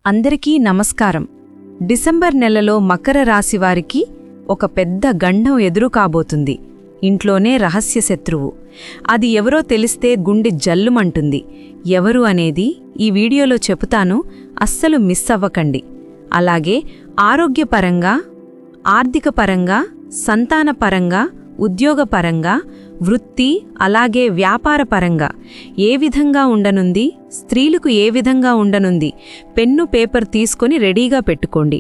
అందరికీ నమస్కారం. డిసెంబర్ నెలలో మకర రాశివారికి ఒక పెద్ద గండం ఎదురుకాబోతుంది. ఇంట్లోనే రహస్య శత్రువు. అది ఎవరో తెలిస్తే గుండె జల్లుమంటుంది. ఎవరు అనేది ఈ వీడియోలో చెబుతాను, అస్సలు మిస్ అవ్వకండి. అలాగే ఆరోగ్యపరంగా, ఆర్థికపరంగా, సంతానపరంగా, ఉద్యోగపరంగా, వృత్తి అలాగే వ్యాపారపరంగా ఏ విధంగా ఉండనుంది, స్త్రీలకు ఏ విధంగా ఉండనుంది, పెన్ను పేపర్ తీసుకొని రెడీగా పెట్టుకోండి.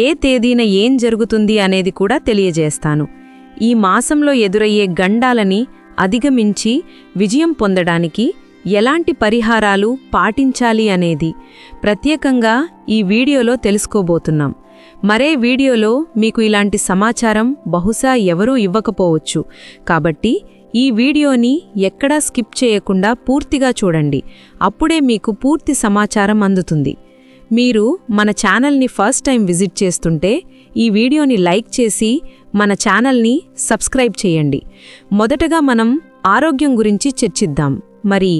ఏ తేదీన ఏం జరుగుతుంది అనేది కూడా తెలియజేస్తాను. ఈ మాసంలో ఎదురయ్యే గండాలని అధిగమించి విజయం పొందడానికి ఎలాంటి పరిహారాలు పాటించాలి అనేది ప్రత్యేకంగా ఈ వీడియోలో తెలుసుకోబోతున్నాం. మరే వీడియోలో మీకు ఇలాంటి సమాచారం బహుశా ఎవరూ ఇవ్వకపోవచ్చు. కాబట్టి ఈ వీడియోని ఎక్కడా స్కిప్ చేయకుండా పూర్తిగా చూడండి. అప్పుడే మీకు పూర్తి సమాచారం అందుతుంది. మీరు మన ఛానల్ని ఫస్ట్ టైం విజిట్ చేస్తుంటే ఈ వీడియోని లైక్ చేసి మన ఛానల్ని సబ్స్క్రైబ్ చేయండి. మొదటగా మనం ఆరోగ్యం గురించి చర్చిద్దాం. మరి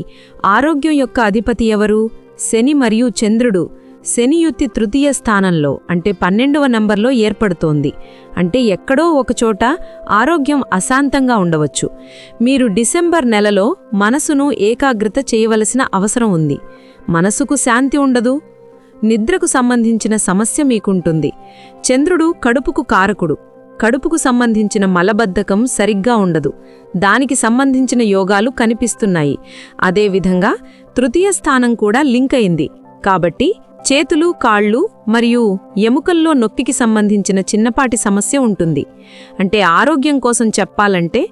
ఆరోగ్యం యొక్క అధిపతి ఎవరు? శని మరియు చంద్రుడు. శని యుతి తృతీయ స్థానంలో అంటే 12వ నంబర్లో ఏర్పడుతోంది. అంటే ఎక్కడో ఒకచోట ఆరోగ్యం అశాంతంగా ఉండవచ్చు. మీరు డిసెంబర్ నెలలో మనసును ఏకాగ్రత చేయవలసిన అవసరం ఉంది. మనసుకు శాంతి ఉండదు. నిద్రకు సంబంధించిన సమస్య మీకుంటుంది. చంద్రుడు కడుపుకు కారకుడు. కడుపుకు సంబంధించిన మలబద్ధకం సరిగ్గా ఉండదు. దానికి సంబంధించిన యోగాలు కనిపిస్తున్నాయి. అదేవిధంగా తృతీయ స్థానం కూడా లింక్ అయింది. కాబట్టి చేతులు, కాళ్ళు మరియు ఎముకల్లో నొప్పికి సంబంధించిన చిన్నపాటి సమస్య ఉంటుంది. అంటే ఆరోగ్యం కోసం చెప్పాలంటే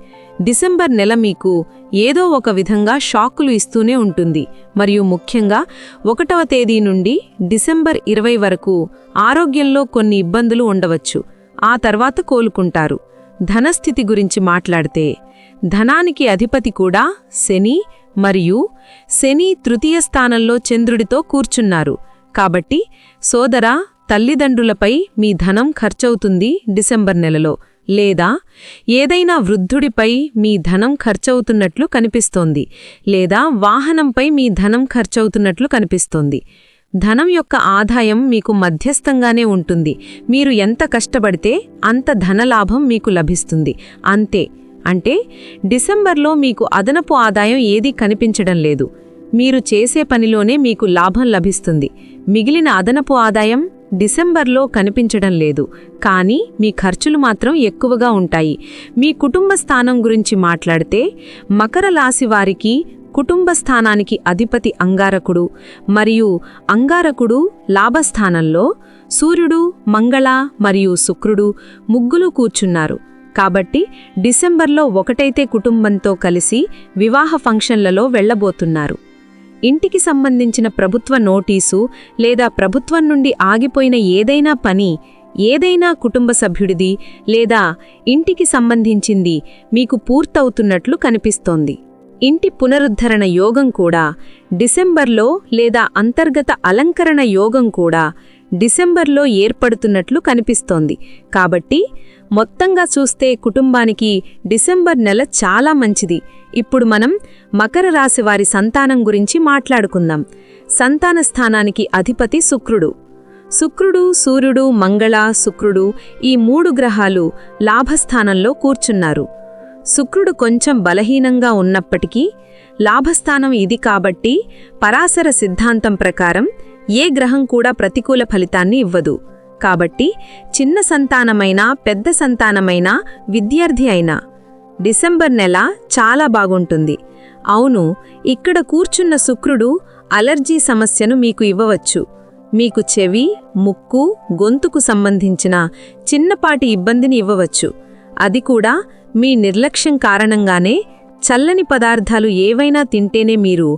డిసెంబర్ నెల మీకు ఏదో ఒక విధంగా షాకులు ఇస్తూనే ఉంటుంది. మరియు ముఖ్యంగా 1వ తేదీ నుండి డిసెంబర్ 20 వరకు ఆరోగ్యంలో కొన్ని ఇబ్బందులు ఉండవచ్చు. ఆ తర్వాత కోలుకుంటారు. ధనస్థితి గురించి మాట్లాడితే ధనానికి అధిపతి కూడా శని, మరియు శని తృతీయ స్థానంలో చంద్రుడితో కూర్చున్నారు. కాబట్టి సోదర, తల్లిదండ్రులపై మీ ధనం ఖర్చవుతుంది డిసెంబర్ నెలలో. లేదా ఏదైనా వృద్ధుడిపై మీ ధనం ఖర్చవుతున్నట్లు కనిపిస్తోంది. లేదా వాహనంపై మీ ధనం ఖర్చవుతున్నట్లు కనిపిస్తోంది. ధనం యొక్క ఆదాయం మీకు మధ్యస్థంగానే ఉంటుంది. మీరు ఎంత కష్టపడితే అంత ధనలాభం మీకు లభిస్తుంది. అంతే. అంటే డిసెంబర్లో మీకు అదనపు ఆదాయం ఏదీ కనిపించడం లేదు. మీరు చేసే పనిలోనే మీకు లాభం లభిస్తుంది. మిగిలిన అదనపు ఆదాయం డిసెంబర్లో కనిపించడం లేదు. కానీ మీ ఖర్చులు మాత్రం ఎక్కువగా ఉంటాయి. మీ కుటుంబ స్థానం గురించి మాట్లాడితే మకర రాశి వారికి కుటుంబ స్థానానికి అధిపతి అంగారకుడు. మరియు అంగారకుడు లాభస్థానంలో సూర్యుడు, మంగళ మరియు శుక్రుడు ముగ్గులు కూర్చున్నారు. కాబట్టి డిసెంబర్లో ఒకటైతే కుటుంబంతో కలిసి వివాహ ఫంక్షన్లలో వెళ్లబోతున్నారు. ఇంటికి సంబంధించిన ప్రభుత్వ నోటీసు లేదా ప్రభుత్వం నుండి ఆగిపోయిన ఏదైనా పని, ఏదైనా కుటుంబ సభ్యుడిది లేదా ఇంటికి సంబంధించింది మీకు పూర్తవుతున్నట్లు కనిపిస్తోంది. ఇంటి పునరుద్ధరణ యోగం కూడా డిసెంబర్లో లేదా అంతర్గత అలంకరణ యోగం కూడా డిసెంబర్లో ఏర్పడుతున్నట్లు కనిపిస్తోంది. కాబట్టి మొత్తంగా చూస్తే కుటుంబానికి డిసెంబర్ నెల చాలా మంచిది. ఇప్పుడు మనం మకర రాశి వారి సంతానం గురించి మాట్లాడుకుందాం. సంతాన స్థానానికి అధిపతి శుక్రుడు. శుక్రుడు, సూర్యుడు, మంగళ, శుక్రుడు ఈ 3 గ్రహాలు లాభస్థానంలో కూర్చున్నారు. శుక్రుడు కొంచెం బలహీనంగా ఉన్నప్పటికీ లాభస్థానం ఇది కాబట్టి పరాశర సిద్ధాంతం ప్రకారం ఏ గ్రహం కూడా ప్రతికూల ఫలితాన్ని ఇవ్వదు. కాబట్టి చిన్న సంతానమైనా, పెద్ద సంతానమైనా, విద్యార్థి అయినా డిసెంబర్ నెల చాలా బాగుంటుంది. అవును, ఇక్కడ కూర్చున్న శుక్రుడు అలర్జీ సమస్యను మీకు ఇవ్వవచ్చు. మీకు చెవి, ముక్కు, గొంతుకు సంబంధించిన చిన్నపాటి ఇబ్బందిని ఇవ్వవచ్చు. అది కూడా మీ నిర్లక్ష్యం కారణంగానే. చల్లని పదార్థాలు ఏవైనా తింటేనే మీరు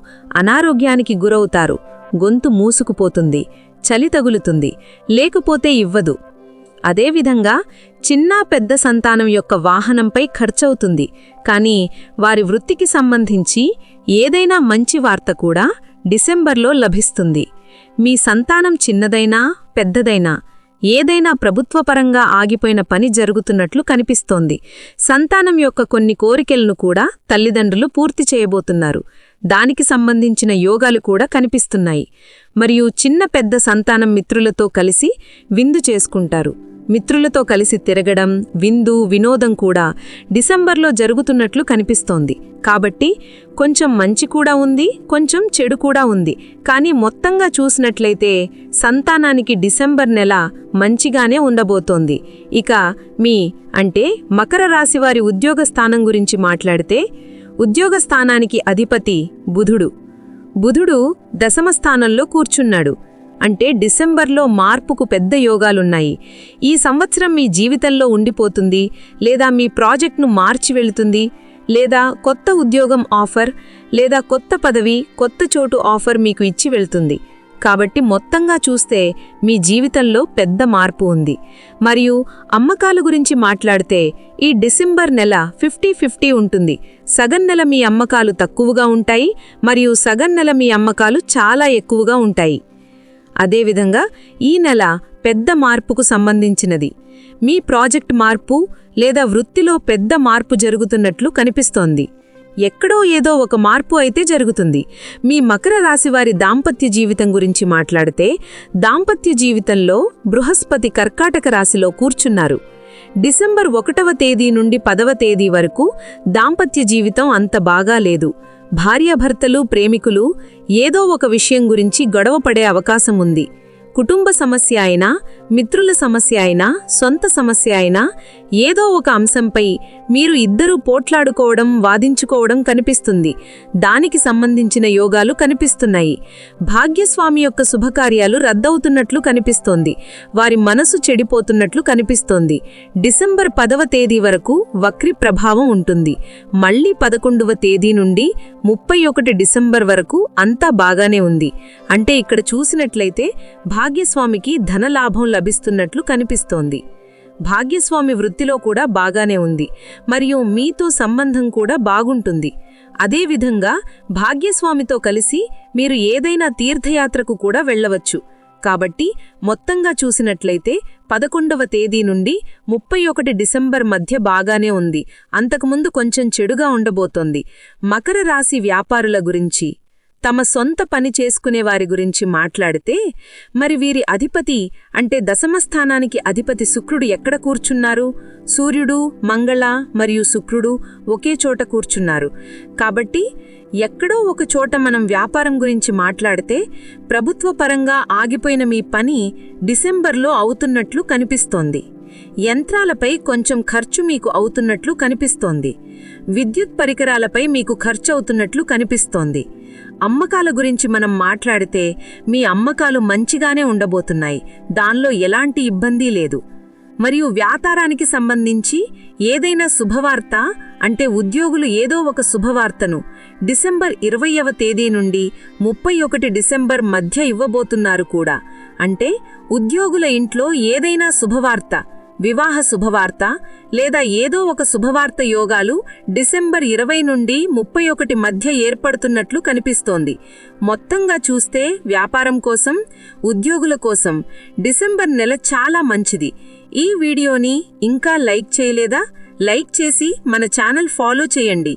అనారోగ్యానికి గురవుతారు. గొంతు మూసుకుపోతుంది, చలి తగులుతుంది, లేకపోతే ఇవ్వదు. అదేవిధంగా చిన్న పెద్ద సంతానం యొక్క వాహనంపై ఖర్చవుతుంది. కానీ వారి వృత్తికి సంబంధించి ఏదైనా మంచి వార్త కూడా డిసెంబర్లో లభిస్తుంది. మీ సంతానం చిన్నదైనా పెద్దదైనా ఏదైనా ప్రభుత్వపరంగా ఆగిపోయిన పని జరుగుతున్నట్లు కనిపిస్తోంది. సంతానం యొక్క కొన్ని కోరికలను కూడా తల్లిదండ్రులు పూర్తి చేయబోతున్నారు. దానికి సంబంధించిన యోగాలు కూడా కనిపిస్తున్నాయి. మరియు చిన్న పెద్ద సంతానం మిత్రులతో కలిసి విందు చేసుకుంటారు. మిత్రులతో కలిసి తిరగడం, విందు, వినోదం కూడా డిసెంబర్లో జరుగుతున్నట్లు కనిపిస్తోంది. కాబట్టి కొంచెం మంచి కూడా ఉంది, కొంచెం చెడు కూడా ఉంది. కానీ మొత్తంగా చూసినట్లయితే సంతానానికి డిసెంబర్ నెల మంచిగానే ఉండబోతోంది. ఇక అంటే మకర రాశివారి ఉద్యోగ స్థానం గురించి మాట్లాడితే, ఉద్యోగ స్థానానికి అధిపతి బుధుడు దశమ స్థానంలో కూర్చున్నాడు. అంటే డిసెంబర్లో మార్పుకు పెద్ద యోగాలున్నాయి. ఈ సంవత్సరం మీ జీవితంలో ఉండిపోతుంది, లేదా మీ ప్రాజెక్ట్ను మార్చి వెళుతుంది, లేదా కొత్త ఉద్యోగం ఆఫర్, లేదా కొత్త పదవి, కొత్త చోటు ఆఫర్ మీకు ఇచ్చి వెళ్తుంది. కాబట్టి మొత్తంగా చూస్తే మీ జీవితంలో పెద్ద మార్పు ఉంది. మరియు అమ్మకాల గురించి మాట్లాడితే ఈ డిసెంబర్ నెల 50-50 ఉంటుంది. సగం నెల మీ అమ్మకాలు తక్కువగా ఉంటాయి, మరియు సగం నెల మీ అమ్మకాలు చాలా ఎక్కువగా ఉంటాయి. అదేవిధంగా ఈ నెల పెద్ద మార్పుకు సంబంధించినది. మీ ప్రాజెక్ట్ మార్పు లేదా వృత్తిలో పెద్ద మార్పు జరుగుతున్నట్లు కనిపిస్తోంది. ఎక్కడో ఏదో ఒక మార్పు అయితే జరుగుతుంది. మీ మకర రాశివారి దాంపత్య జీవితం గురించి మాట్లాడితే, దాంపత్య జీవితంలో బృహస్పతి కర్కాటక రాశిలో కూర్చున్నారు. డిసెంబర్ 1వ తేదీ నుండి 10వ తేదీ వరకు దాంపత్య జీవితం అంత బాగా లేదు. భార్యాభర్తలు, ప్రేమికులు ఏదో ఒక విషయం గురించి గొడవపడే అవకాశం ఉంది. కుటుంబ సమస్య అయినా, మిత్రుల సమస్య అయినా, సొంత సమస్య అయినా ఏదో ఒక అంశంపై మీరు ఇద్దరూ పోట్లాడుకోవడం, వాదించుకోవడం కనిపిస్తుంది. దానికి సంబంధించిన యోగాలు కనిపిస్తున్నాయి. భాగ్యస్వామి యొక్క శుభకార్యాలు రద్దవుతున్నట్లు కనిపిస్తోంది. వారి మనసు చెడిపోతున్నట్లు కనిపిస్తోంది. డిసెంబర్ 10వ తేదీ వరకు వక్రి ప్రభావం ఉంటుంది. మళ్లీ 11వ తేదీ నుండి 31 డిసెంబర్ వరకు అంతా బాగానే ఉంది. అంటే ఇక్కడ చూసినట్లయితే భాగ్యస్వామికి ధనలాభం లభిస్తున్నట్లు కనిపిస్తోంది. భాగ్యస్వామి వృత్తిలో కూడా బాగానే ఉంది, మరియు మీతో సంబంధం కూడా బాగుంటుంది. అదేవిధంగా భాగ్యస్వామితో కలిసి మీరు ఏదైనా తీర్థయాత్రకు కూడా వెళ్ళవచ్చు. కాబట్టి మొత్తంగా చూసినట్లయితే 11వ తేదీ నుండి 31 డిసెంబర్ మధ్య బాగానే ఉంది. అంతకుముందు కొంచెం చెడుగా ఉండబోతోంది. మకర రాశి వ్యాపారుల గురించి, తమ సొంత పని చేసుకునేవారి గురించి మాట్లాడితే, మరి వీరి అధిపతి దశమస్థానానికి అధిపతి శుక్రుడు ఎక్కడ కూర్చున్నారు? సూర్యుడు, మంగళ మరియు శుక్రుడు ఒకే చోట కూర్చున్నారు. కాబట్టి ఎక్కడో ఒక చోట మనం వ్యాపారం గురించి మాట్లాడితే, ప్రభుత్వ పరంగా ఆగిపోయిన మీ పని డిసెంబర్లో అవుతున్నట్లు కనిపిస్తోంది. యంత్రాలపై కొంచెం ఖర్చు మీకు అవుతున్నట్లు కనిపిస్తోంది. విద్యుత్ పరికరాలపై మీకు ఖర్చు అవుతున్నట్లు కనిపిస్తోంది. అమ్మకాల గురించి మనం మాట్లాడితే, మీ అమ్మకాలు మంచిగానే ఉండబోతున్నాయి. దానిలో ఎలాంటి ఇబ్బంది లేదు. మరియు వ్యాపారానికి సంబంధించి ఏదైనా శుభవార్త, ఉద్యోగులు ఏదో ఒక శుభవార్తను డిసెంబర్ 20వ తేదీ నుండి 31 డిసెంబర్ మధ్య ఇవ్వబోతున్నారు కూడా. ఉద్యోగుల ఇంట్లో ఏదైనా శుభవార్త, వివాహ శుభవార్త లేదా ఏదో ఒక శుభవార్త యోగాలు డిసెంబర్ 20 నుండి 31 మధ్య ఏర్పడుతున్నట్లు కనిపిస్తోంది. మొత్తంగా చూస్తే వ్యాపారం కోసం, ఉద్యోగుల కోసం డిసెంబర్ నెల చాలా మంచిది. ఈ వీడియోని ఇంకా లైక్ చేయలేదా? లైక్ చేసి మన ఛానల్ ఫాలో చేయండి.